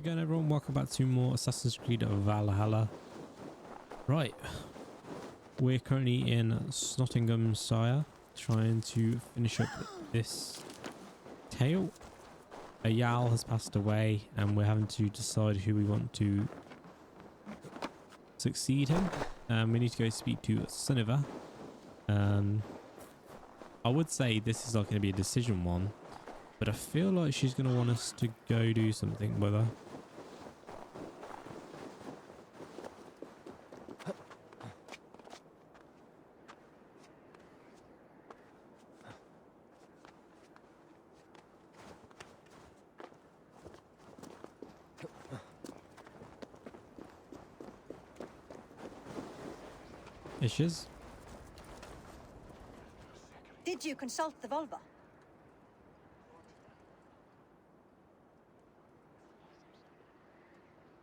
it going, everyone? Welcome back to more Assassin's Creed Valhalla. Right, we're currently in Nottinghamshire, trying to finish up this tale. A Jarl has passed away, and we're having to decide who we want to succeed him. We need to go speak to Sunniva. I would say this is not going to be a decision one, but I feel like she's going to want us to go do something with her. Issues? Did you consult the Volva?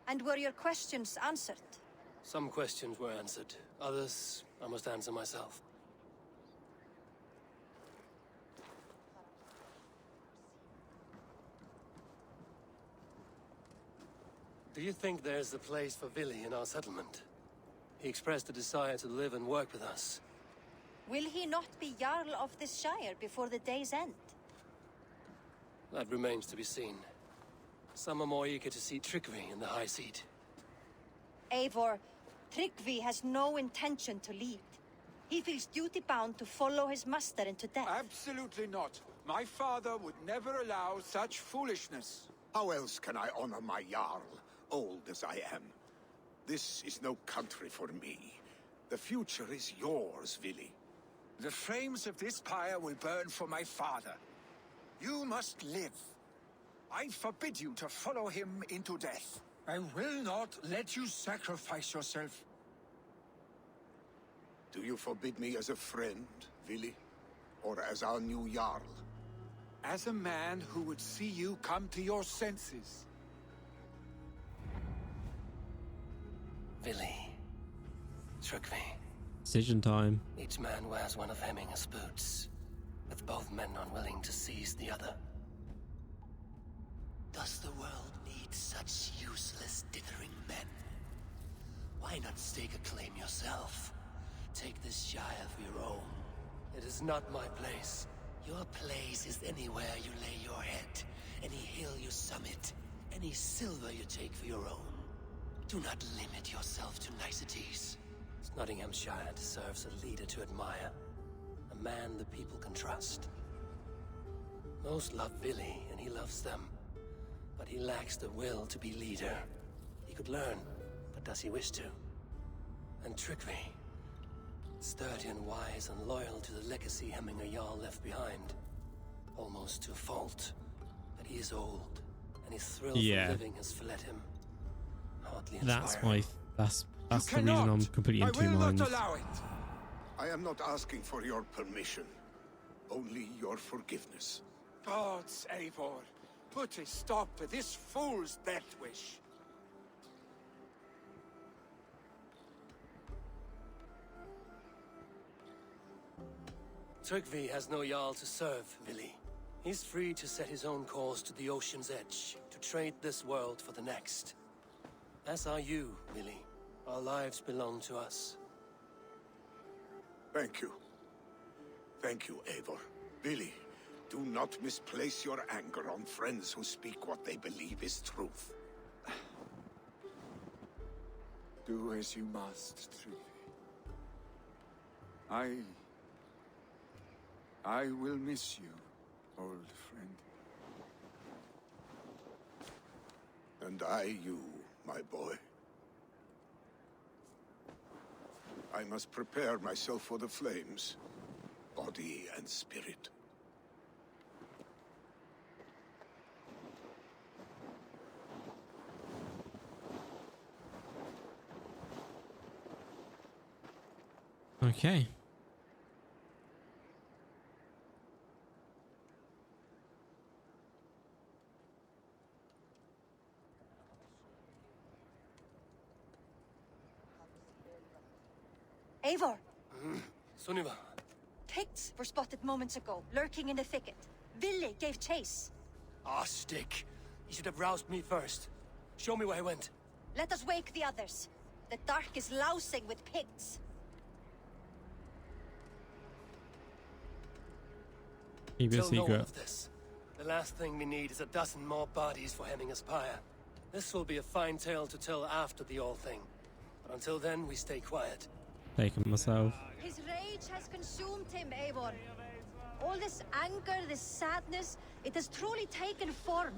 And were your questions answered? Some questions were answered. Others, I must answer myself. Do you think there's a place for Vili in our settlement? He expressed a desire to live and work with us. Will he not be Jarl of this shire before the day's end? That remains to be seen. Some are more eager to see Tryggvi in the high seat. Eivor, Tryggvi has no intention to lead. He feels duty-bound to follow his master into death. Absolutely not. My father would never allow such foolishness. How else can I honor my Jarl, old as I am? This is no country for me. The future is yours, Vili. The flames of this pyre will burn for my father. You must live. I forbid you to follow him into death. I will not let you sacrifice yourself. Do you forbid me as a friend, Vili? Or as our new Jarl? As a man who would see you come to your senses. Vili. Tryggvi. Decision time. Each man wears one of Hemminger's boots, with both men unwilling to seize the other. Does the world need such useless, dithering men? Why not stake a claim yourself? Take this shire for your own. It is not my place. Your place is anywhere you lay your head, any hill you summit, any silver you take for your own. Do not limit yourself to niceties. Nottinghamshire deserves a leader to admire, a man the people can trust. Most love Vili, and he loves them, but he lacks the will to be leader. He could learn, but does he wish to? And Tryggvi, sturdy and wise and loyal to the legacy Hemminger Jarl left behind, almost to a fault. But he is old, and his thrill for living has fled him. Hardly inspiring. That's the reason I'm completely in two minds. Not allow it. I am not asking for your permission, only your forgiveness. Gods, Eivor, put a stop to this fool's death wish. Tryggvi has no Jarl to serve, Vili. He's free to set his own course to the ocean's edge, to trade this world for the next. As are you, Vili. Our lives belong to us. Thank you. Thank you, Eivor. Vili, do not misplace your anger on friends who speak what they believe is truth. Do as you must, Tryggvi. I will miss you, old friend. And I you, my boy. I must prepare myself for the flames, body and spirit. Okay. Eivor! Sunniva. Picts were spotted moments ago, lurking in the thicket. Vili gave chase. Ah, stick. You should have roused me first. Show me where he went. Let us wake the others. The dark is lousing with pigs. Keep it a Tell no one secret. of this. The last thing we need is a dozen more bodies for Hemminger's pyre. This will be a fine tale to tell after the all thing. But until then, we stay quiet. Taking myself. His rage has consumed him, Eivor. All this anger, this sadness, it has truly taken form.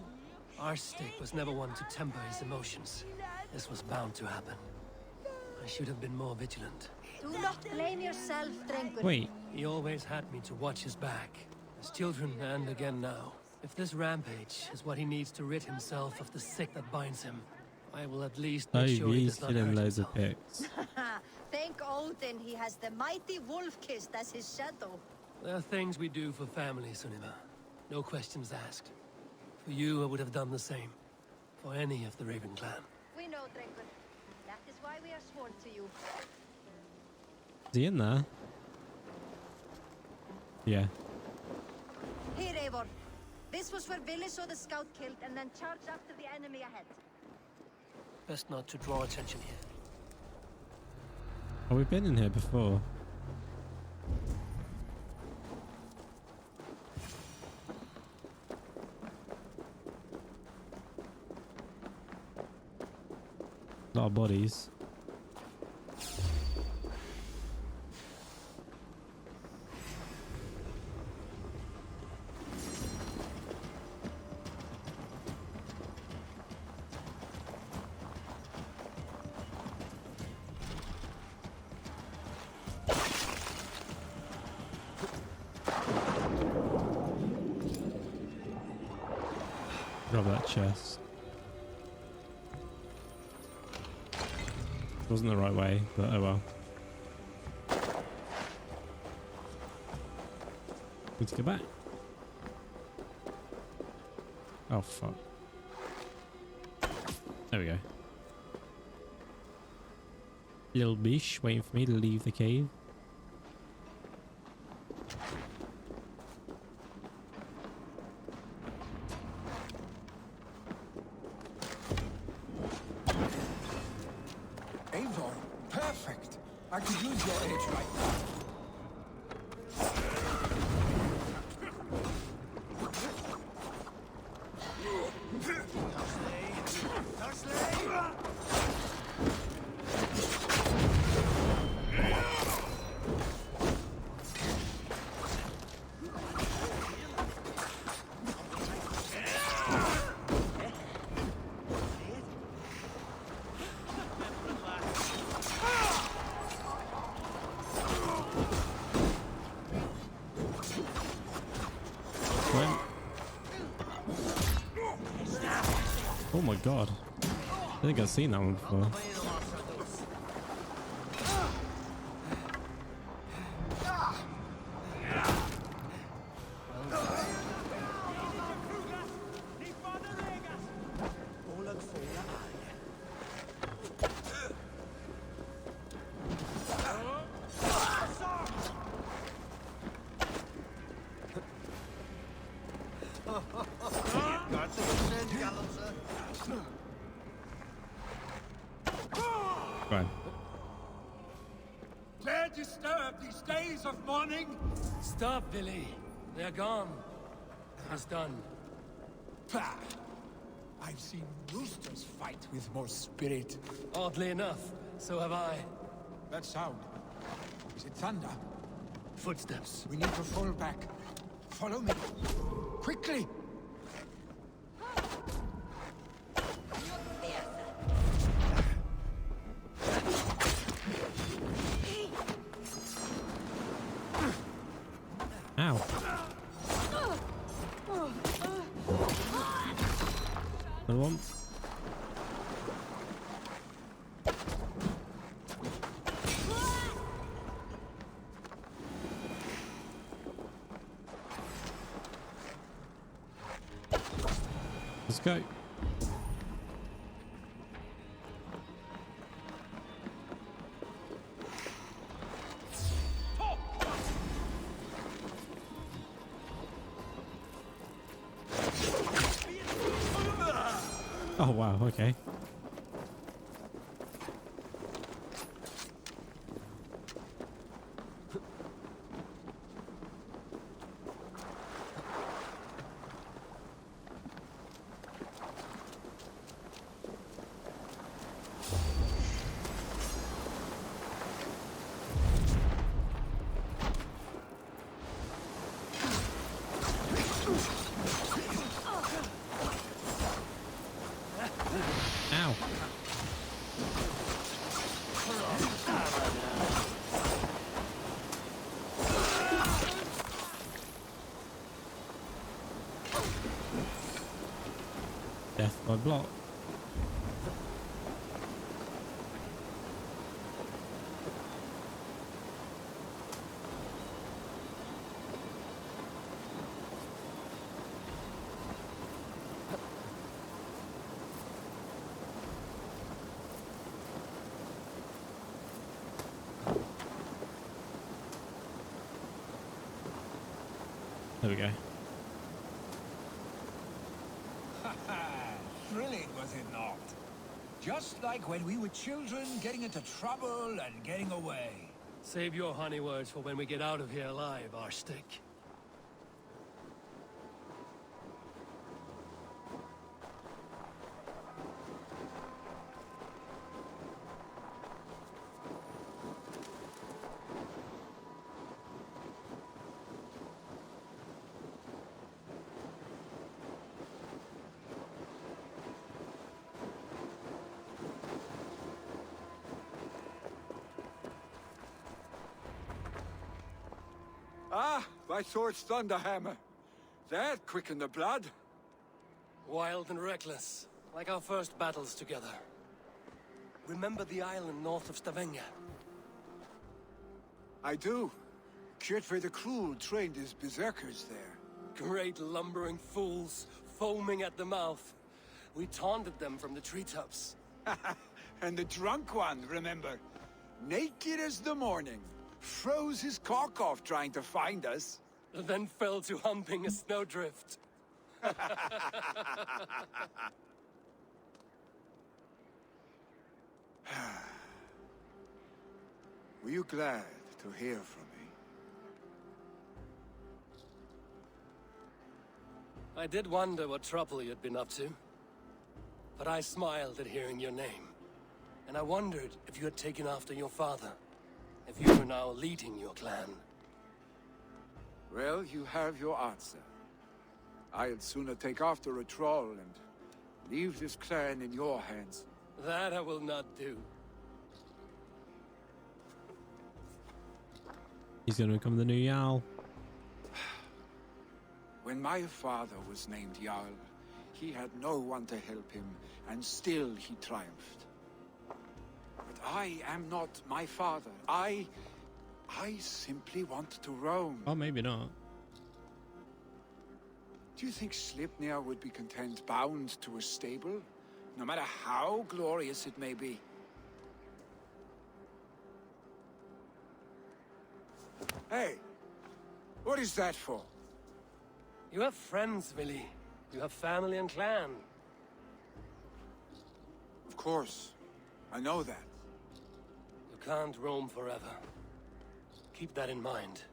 Our stake was never one to temper his emotions. This was bound to happen. I should have been more vigilant. Do not blame yourself, Drengr. Wait, He always had me to watch his back. As children and again now. If this rampage is what he needs to rid himself of the sick that binds him, I will at least make sure he he's does not killing hurt loads himself. of pigs. Thank Odin he has the mighty wolf-kissed as his shadow. There are things we do for family, Sunniva. No questions asked. For you, I would have done the same. For any of the Raven clan. We know, Drengr. That is why we are sworn to you. Is he in there? Yeah. Here, Eivor. This was where Vili saw the scout killed and then charged after the enemy ahead. Best not to draw attention here. Oh, we've been in here before. A lot of bodies. Grab that chest. Wasn't the right way, but oh well. Need to go back. Oh fuck. There we go. Little bish waiting for me to leave the cave. Eivor, perfect. I could use your aid right now. Oh my god. I think I've seen that one before. Right. Dare disturb these days of mourning? Stop, Billy. They're gone. It's done. Pah! I've seen roosters fight with more spirit. Oddly enough, so have I. That sound. Is it thunder? Footsteps. We need to fall back. Follow me. Quickly! Ow. Another one. Let's go. Oh wow, okay. Ow. Death by block. There we go. Thrilling, was it not? Just like when we were children, getting into trouble and getting away. Save your honey words for when we get out of here alive, Arstick. Ah, my sword's thunderhammer. That quickened the blood. Wild and reckless, like our first battles together. Remember the island north of Stavanger? I do. Kjotve the Cruel trained his berserkers there. Great lumbering fools, foaming at the mouth. We taunted them from the treetops. And the drunk one, remember? Naked as the morning. Froze his cock off trying to find us. Then fell to humping a snowdrift. Were you glad to hear from me? I did wonder what trouble you'd been up to. But I smiled at hearing your name. And I wondered if you had taken after your father. If you were now leading your clan. Well, you have your answer. I'd sooner take after a troll and leave this clan in your hands. That I will not do. He's going to become the new Jarl. When my father was named Jarl, he had no one to help him, and still he triumphed. But I am not my father. I simply want to roam. Oh, maybe not. Do you think Sleipnir would be content bound to a stable, no matter how glorious it may be? Hey, what is that for? You have friends, Willy. You have family and clan. Of course, I know that. You can't roam forever. Keep that in mind.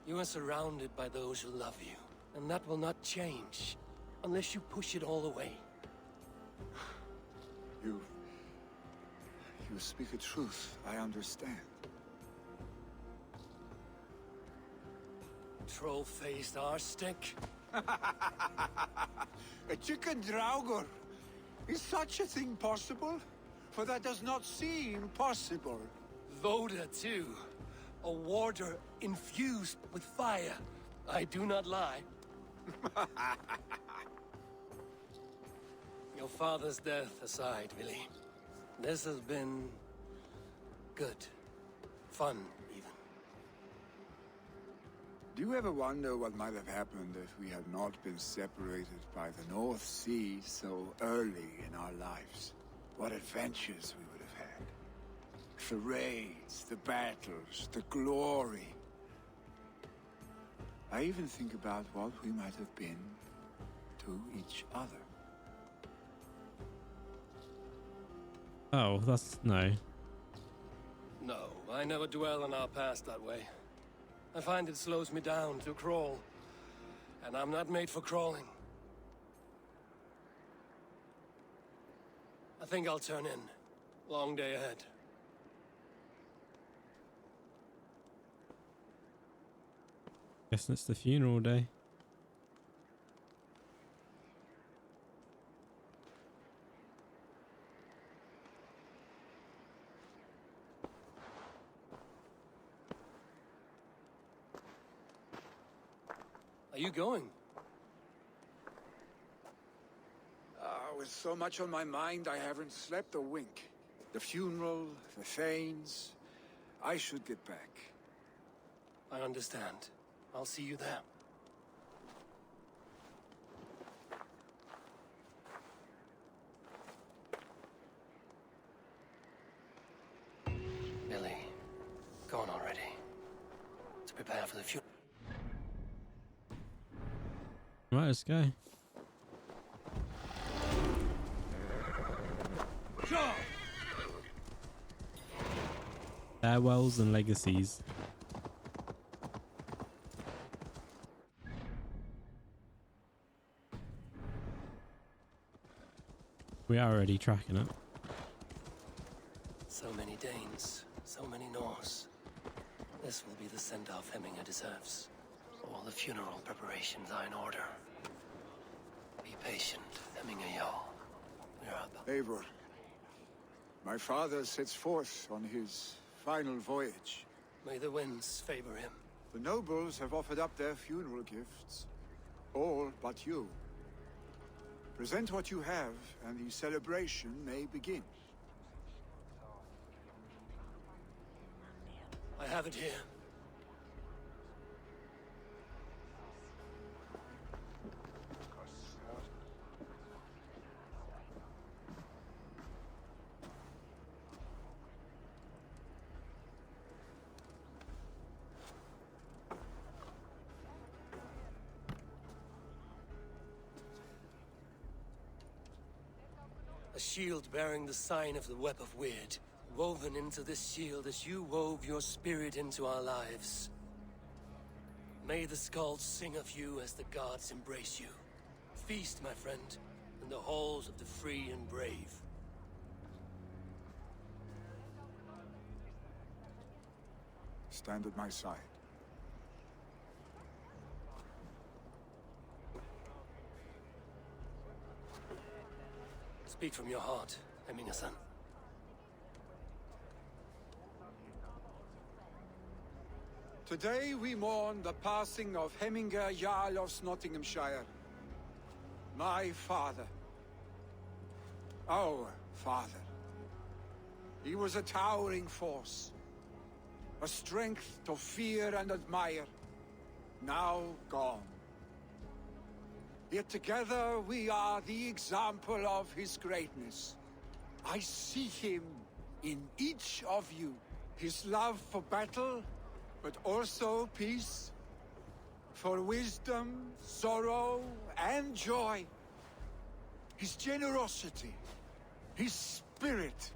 You are surrounded by those who love you, and that will not change unless you push it all away. You speak a truth, I understand. Troll-faced arstick. A chicken Draugr! Is such a thing possible? For that does not seem possible. Voda, too. A warder infused with fire. I do not lie. Your father's death aside, Willy. This has been... good. Fun, even. Do you ever wonder what might have happened if we had not been separated by the North Sea so early in our lives? What adventures we would have had. The raids, the battles, the glory. I even think about what we might have been to each other. Oh, that's no. No, I never dwell on our past that way. I find it slows me down to crawl. And I'm not made for crawling. I think I'll turn in. Long day ahead. Guessing it's the funeral day. Are you going? With so much on my mind, I haven't slept a wink. The funeral, the Thanes. I should get back. I understand. I'll see you there. Billy, gone already. To prepare for the funeral. Right, let's go. Farewells and legacies. We are already tracking it. So many Danes, so many Norse. This will be the send-off Hemminger deserves. All the funeral preparations are in order. Be patient, Hemminger Jarl. We're up. Eivor, my father sets forth on his final voyage. May the winds favor him. The nobles have offered up their funeral gifts. All but you. Present what you have, and the celebration may begin. I have it here. A shield bearing the sign of the Web of Weird. Woven into this shield as you wove your spirit into our lives. May the skalds sing of you as the gods embrace you. Feast, my friend, in the halls of the free and brave. Stand at my side. Speak from your heart, Hemminger-son. Today we mourn the passing of Hemminger Jarl of Nottinghamshire. My father. Our father. He was a towering force. A strength to fear and admire. Now gone. Yet together we are the example of his greatness. I see him in each of you. His love for battle, but also peace. For wisdom, sorrow, and joy. His generosity, his spirit.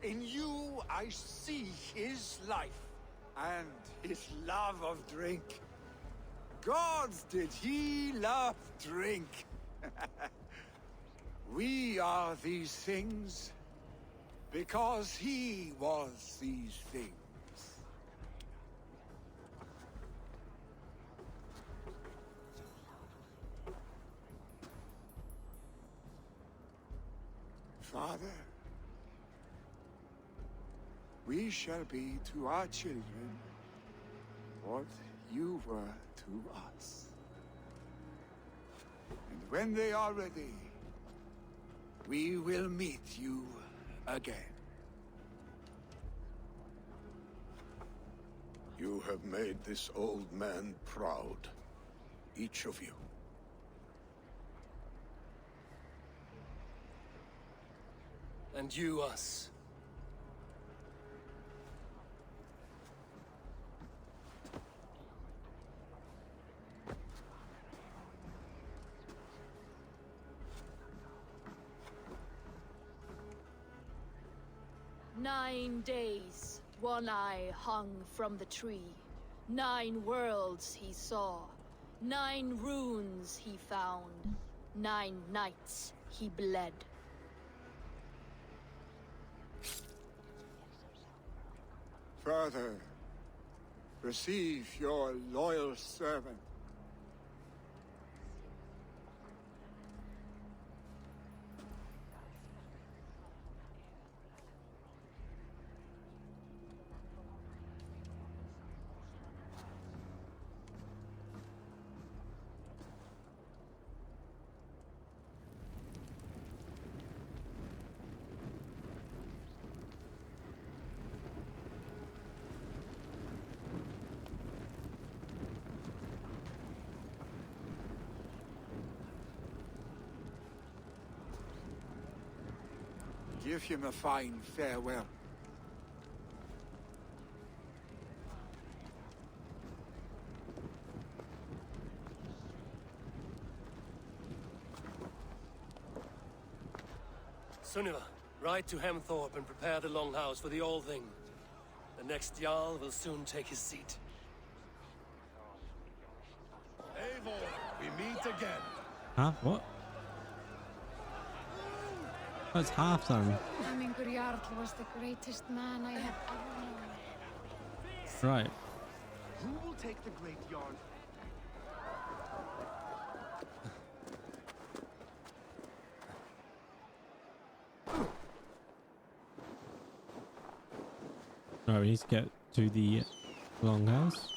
In you I see his life. And his love of drink. Gods, did he love drink? We are these things because he was these things. Father, we shall be to our children what you were to us. And when they are ready, we will meet you again. You have made this old man proud. Each of you. And you us. 9 days, one eye hung from the tree. 9 worlds he saw. 9 runes he found. 9 nights he bled. Father, receive your loyal servant. Give him a fine farewell. Sunniva, ride to Hemthorpe and prepare the Longhouse for the All-Thing. The next Jarl will soon take his seat. Eivor, we meet again. Huh? What? That's half done. Hamingur Jarl was the greatest man I have ever known. Right. Who will take the great yarn? Right, we need to get to the longhouse.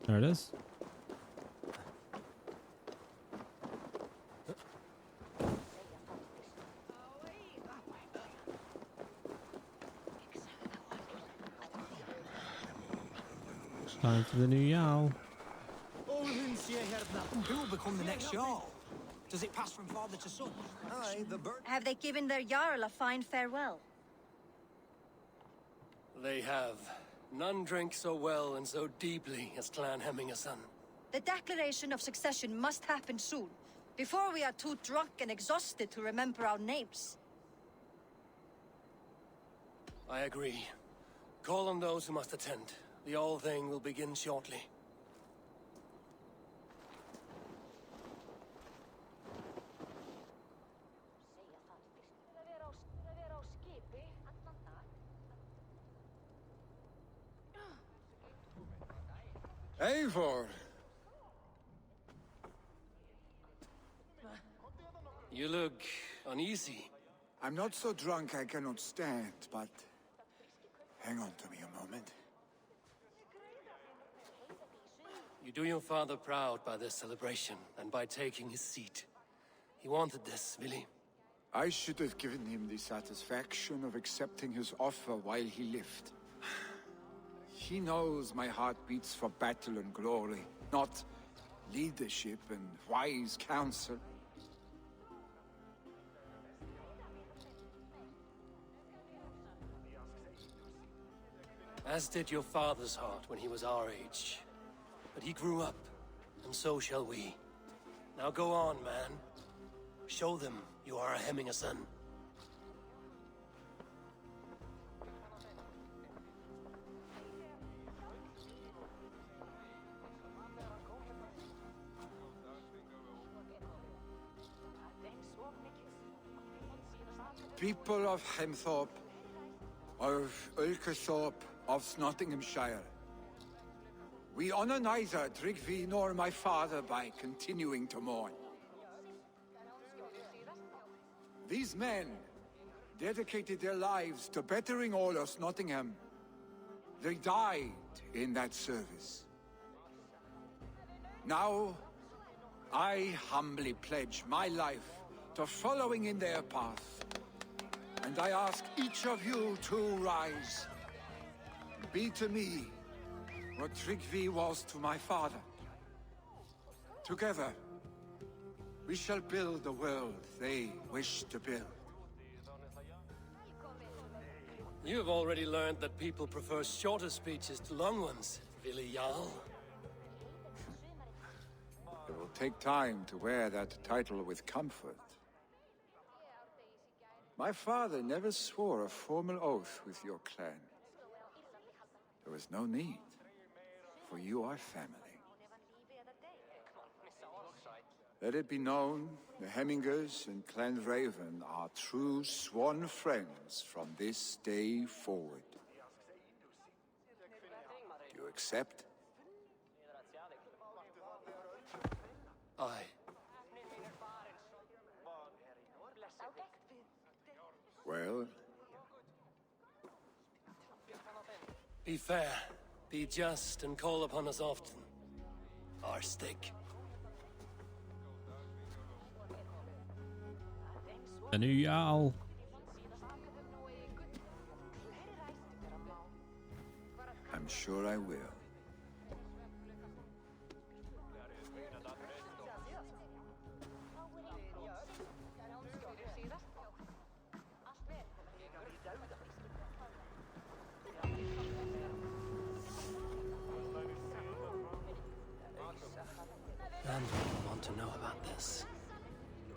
There it is. Time for the new Jarl. Who will become the next Jarl? Does it pass from father to son? Aye, the bird. Have they given their Jarl a fine farewell? They have. None drank so well and so deeply as Clan Hemmingason. The declaration of succession must happen soon, before we are too drunk and exhausted to remember our names. I agree. Call on those who must attend. The All-Thing will begin shortly. Eivor! You look uneasy. I'm not so drunk I cannot stand, but hang on to me a moment. You do your father proud by this celebration and by taking his seat. He wanted this, Willi. I should have given him the satisfaction of accepting his offer while he lived. He knows my heart beats for battle and glory, not leadership and wise counsel. As did your father's heart when he was our age. But he grew up, and so shall we. Now go on, man. Show them you are a Hemmingason. People of Hemthorpe, of Ulkerthorpe, of Nottinghamshire. We honor neither Drengr nor my father by continuing to mourn. These men dedicated their lives to bettering all of Nottingham. They died in that service. Now, I humbly pledge my life to following in their path. And I ask each of you to rise. Be to me what Drengr was to my father. Together, we shall build the world they wish to build. You've already learned that people prefer shorter speeches to long ones, Willi Jarl. It will take time to wear that title with comfort. My father never swore a formal oath with your clan. There was no need, for you are family. Let it be known, the Hemmingers and Clan Raven are true sworn friends from this day forward. Do you accept? Aye. Well, Be fair, be just, and call upon us often. Our stick. The new Jarl. I'm sure I will. Randall will want to know about this.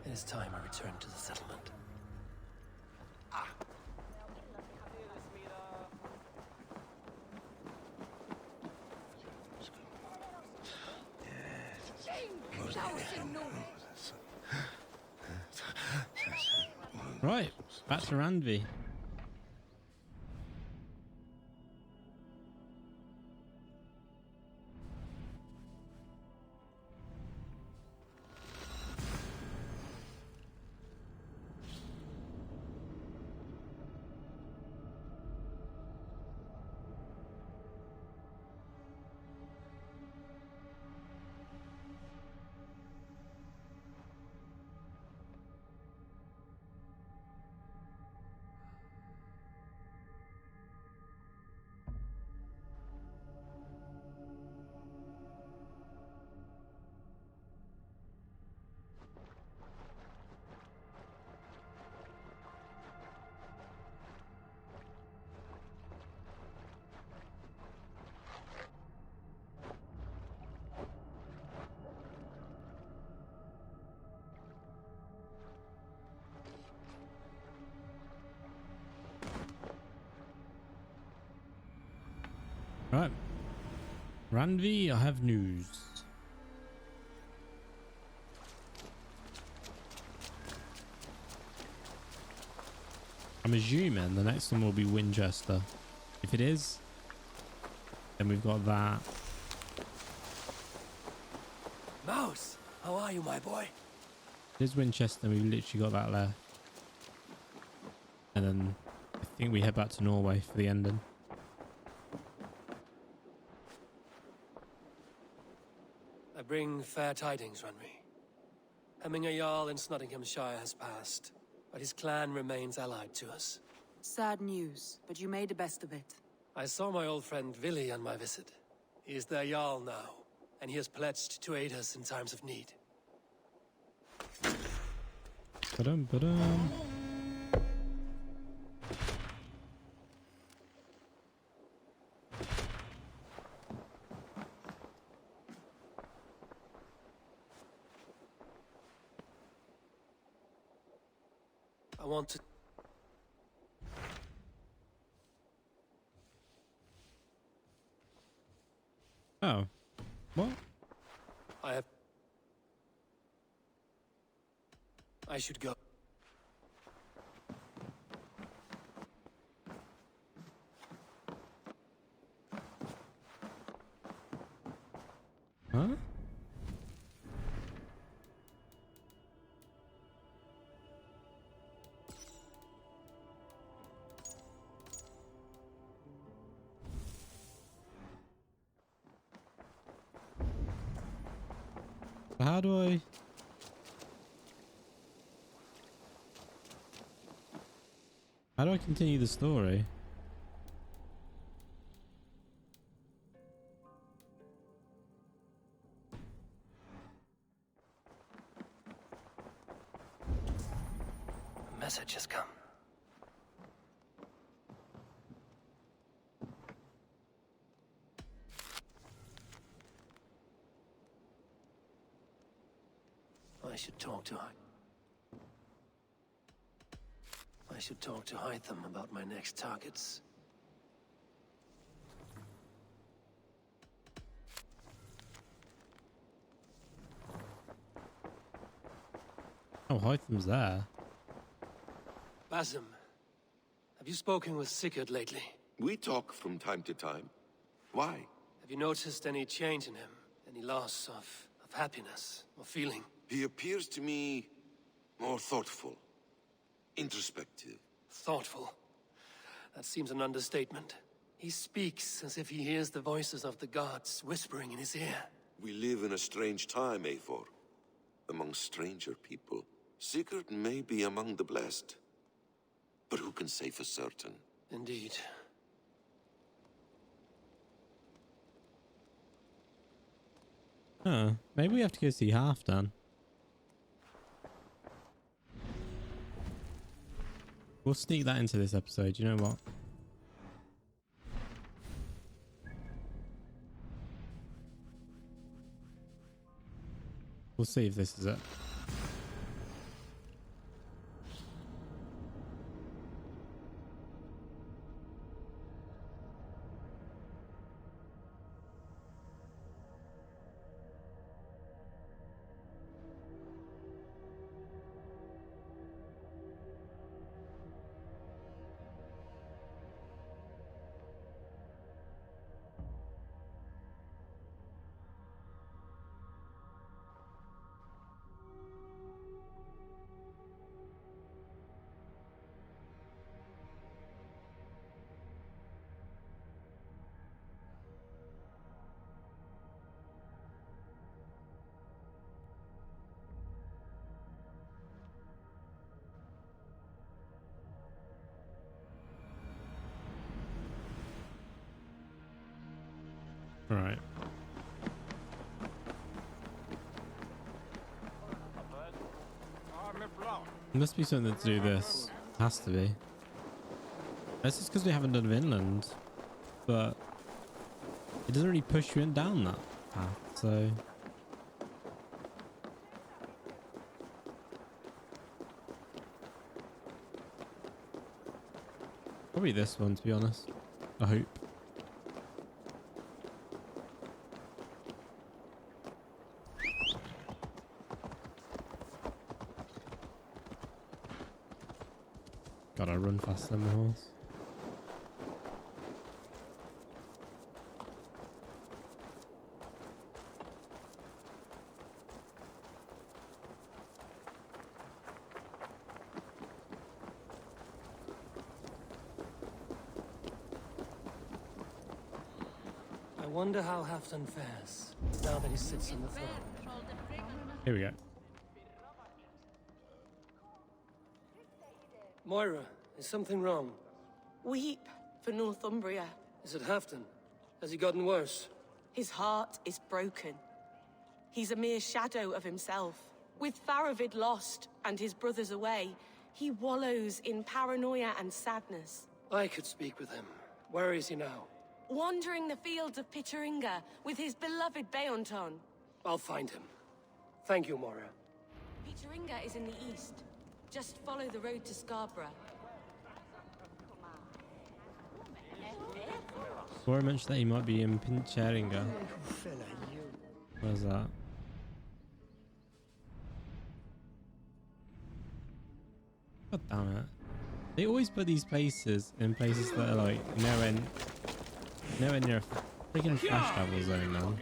It is time I return to the settlement. Right, back to Randvi. Right, Randvi, I have news. I'm assuming the next one will be Winchester. If it is, then we've got that. Mouse, how are you, my boy? There's Winchester, we've literally got that left. And then I think we head back to Norway for the ending. I bring fair tidings, Ragnar. Hemminger Jarl in Nottinghamshire has passed, but his clan remains allied to us. Sad news, but you made the best of it. I saw my old friend Willi on my visit. He is their Jarl now, and he has pledged to aid us in times of need. Ba-dum, ba-dum. I want to... Oh. What? I should go. Huh? How do I... How do I continue the story? A message has come. should talk to Hytham about my next targets. Oh, Hytham's there. Basim, have you spoken with Sigurd lately? We talk from time to time. Why? Have you noticed any change in him? Any loss of happiness or feeling? He appears to me more thoughtful, introspective. Thoughtful. That seems an understatement. He speaks as if he hears the voices of the gods whispering in his ear. We live in a strange time, Eivor. Among stranger people. Sigurd may be among the blessed. But who can say for certain? Indeed. Huh. Maybe we have to go see Halfdan. We'll sneak that into this episode, you know what? We'll see if this is it. Right. Must be something to do this. Has to be. This is because we haven't done Vinland, but it doesn't really push you in down that path, so. Probably this one, to be honest. I hope. Gotta run faster than my horse. I wonder how Halfdan fares, now that he sits on the throne. Here we go. Moira, is something wrong? Weep for Northumbria. Is it Halfdan? Has he gotten worse? His heart is broken. He's a mere shadow of himself. With Faravid lost and his brothers away, he wallows in paranoia and sadness. I could speak with him. Where is he now? Wandering the fields of Pittaringa with his beloved Beonton. I'll find him. Thank you, Moira. Pittaringa is in the east. Just follow the road to Scarborough. Before I mentioned that he might be in Pincheringa. Where's that? God damn it. They always put these places in places that are like nowhere near a freaking flash travel zone, man.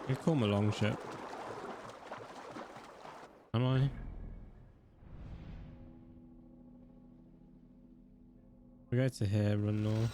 You call him a long ship. Am I? We go to here, run north.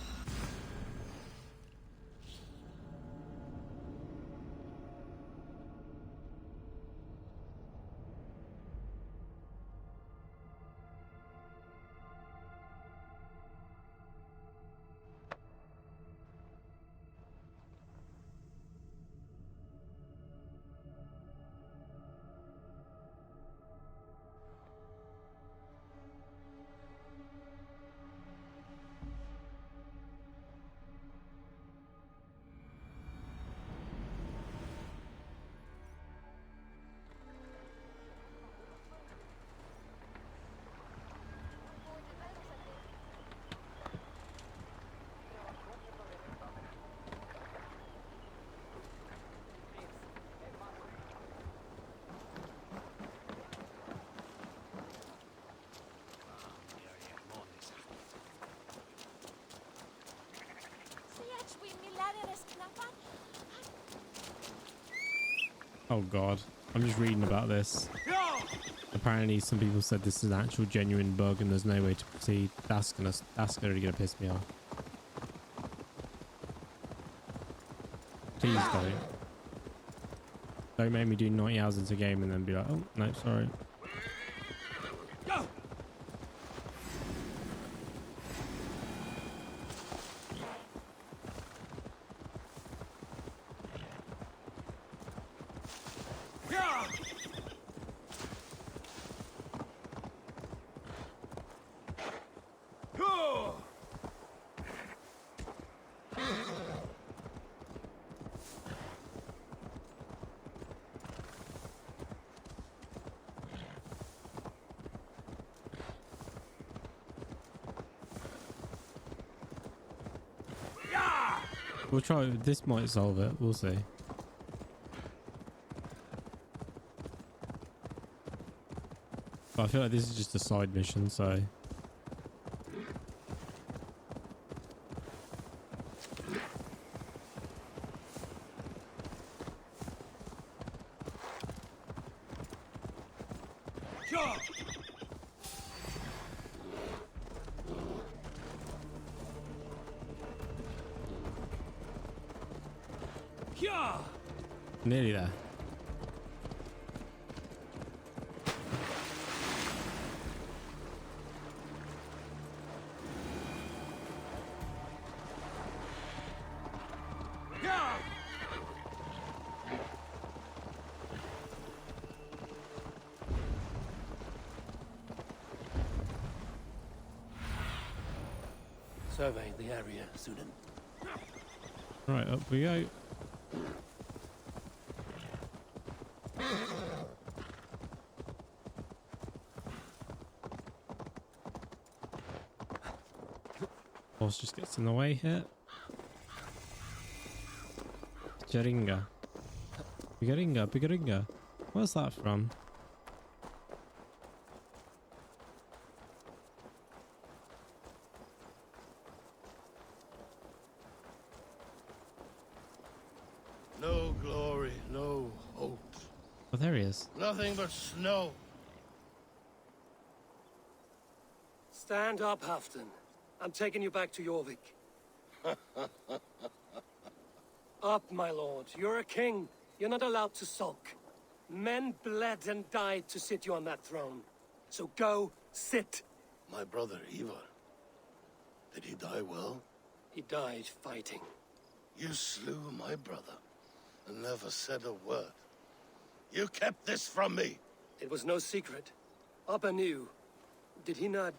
Oh god, I'm just reading about this. Apparently some people said this is an actual genuine bug and there's no way to proceed. That's really gonna piss me off. Please don't. Don't make me do 90 hours into a game and then be like, oh no, sorry. We'll try. This might solve it. We'll see. But I feel like this is just a side mission, so. Nearly there. Survey the area, Sudan. Right, up we go. Horse just gets in the way here. Jaringa. Bigaringa, Bigaringa. Where's that from? No glory, no hope. Oh, there he is. Nothing but snow. Stand up, Halfdan. I'm taking you back to Jorvik. Up, my lord. You're a king. You're not allowed to sulk. Men bled and died to sit you on that throne. So go, sit. My brother, Eivor. Did he die well? He died fighting. You slew my brother and never said a word. You kept this from me. It was no secret. Abba knew. Did he not?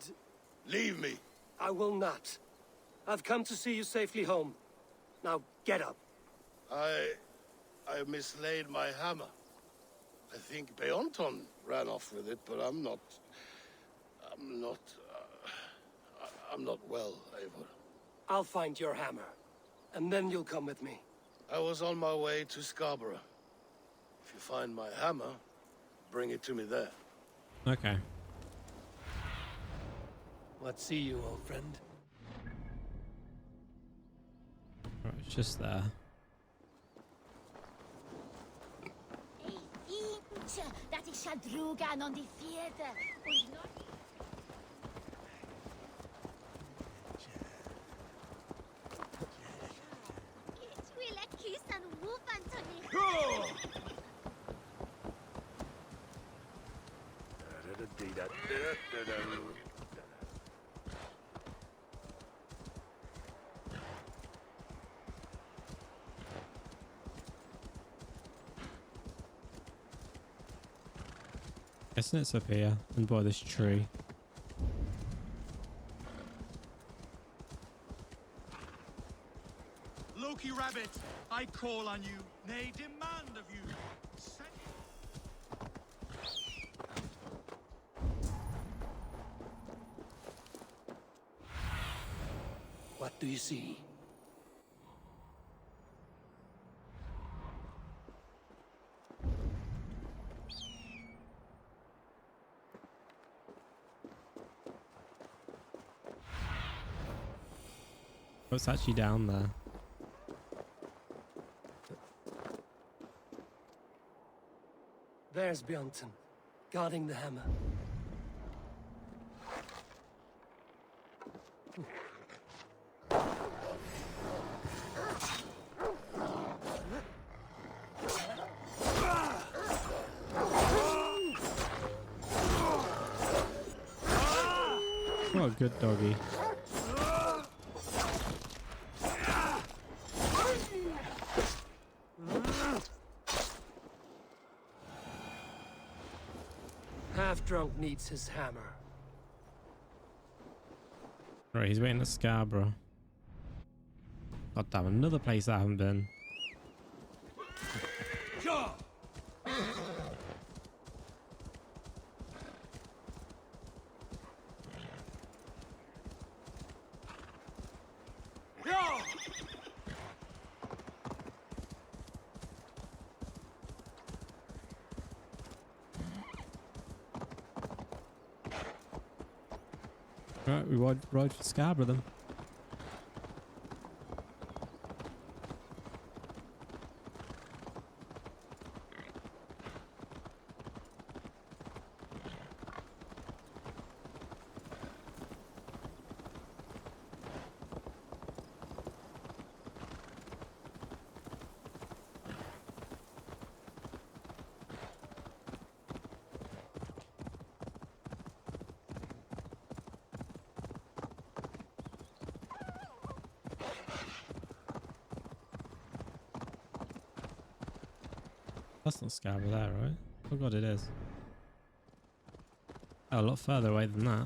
Leave me. I will not. I've come to see you safely home. Now get up. I mislaid my hammer. I think Beonton ran off with it, but I'm not well, Eivor. I'll find your hammer, and then you'll come with me. I was on my way to Scarborough. If you find my hammer, bring it to me there. Okay. What see you, old friend? Right, it's just there. Dat ik Shadrugan on the theater. Guessing it's up here and by this tree. Loki Rabbit, I call on you, nay demand of you. What do you see? What's actually down there? There's Bjornton, guarding the hammer. What a good doggy. Half-drunk needs his hammer. Right, he's waiting at Scarborough. God damn, another place I haven't been. Right, we ride for Scarborough then. That's not Scarborough there, right? Oh god, it is. Oh, a lot further away than that.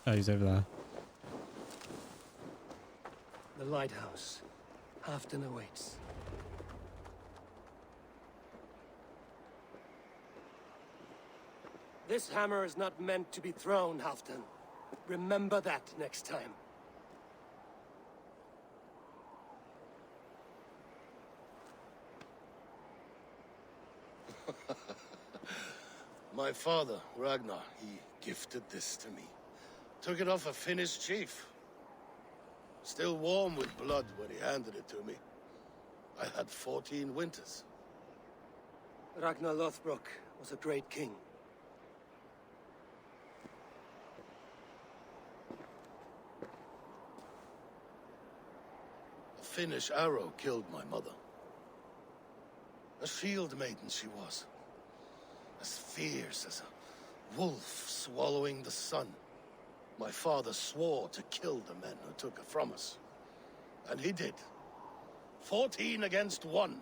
Oh, he's over there. The lighthouse. Halfdan awaits. This hammer is not meant to be thrown, Halfdan. Remember that next time. My father, Ragnar, he gifted this to me. Took it off a Finnish chief. Still warm with blood when he handed it to me. I had 14 winters. Ragnar Lothbrok was a great king. A Finnish arrow killed my mother. A shield maiden she was. As fierce as a wolf swallowing the sun. My father swore to kill the men who took her from us. And he did. 14 against 1.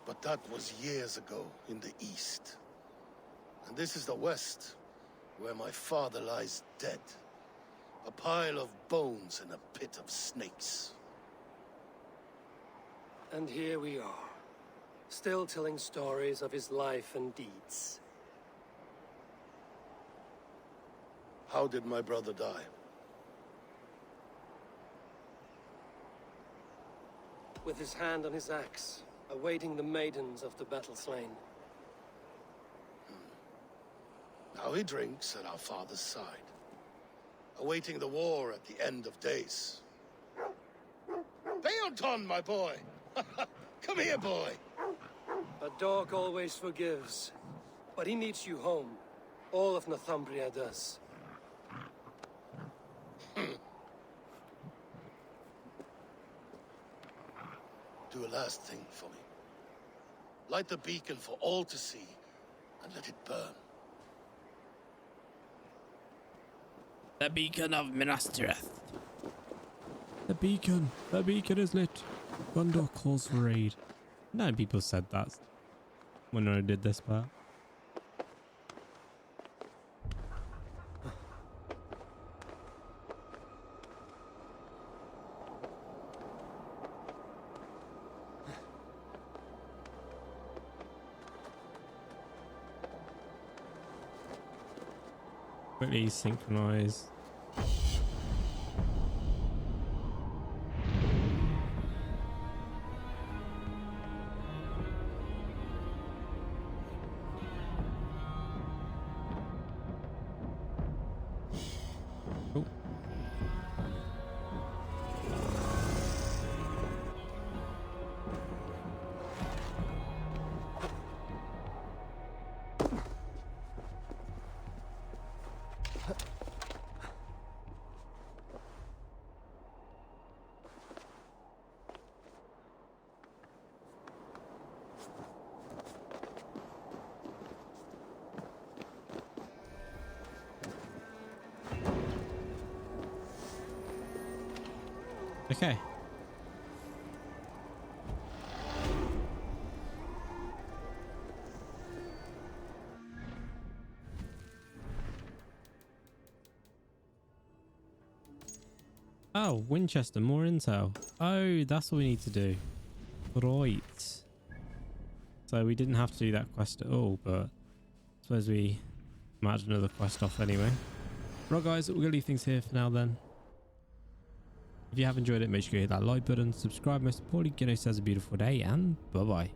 But that was years ago in the east. And this is the west, where my father lies dead. A pile of bones in a pit of snakes. And here we are, still telling stories of his life and deeds. How did my brother die? With his hand on his axe, awaiting the maidens of the battle slain. Now he drinks at our father's side, awaiting the war at the end of days. Beonton, my boy! Come here, boy! A dog always forgives, but he needs you home. All of Northumbria does. Do a last thing for me. Light the beacon for all to see, and let it burn. The beacon of Minas Tirith. The beacon is lit. Gondor calls for aid. 9 people said that when I did this part. quickly synchronize. Oh. Okay. Oh, Winchester, more intel. Oh, that's what we need to do. Right. So we didn't have to do that quest at all, but I suppose we might add another quest off anyway. Right guys, we're going to leave things here for now then. If you have enjoyed it, make sure you hit that like button, subscribe, most importantly, Gino says a beautiful day, and bye bye.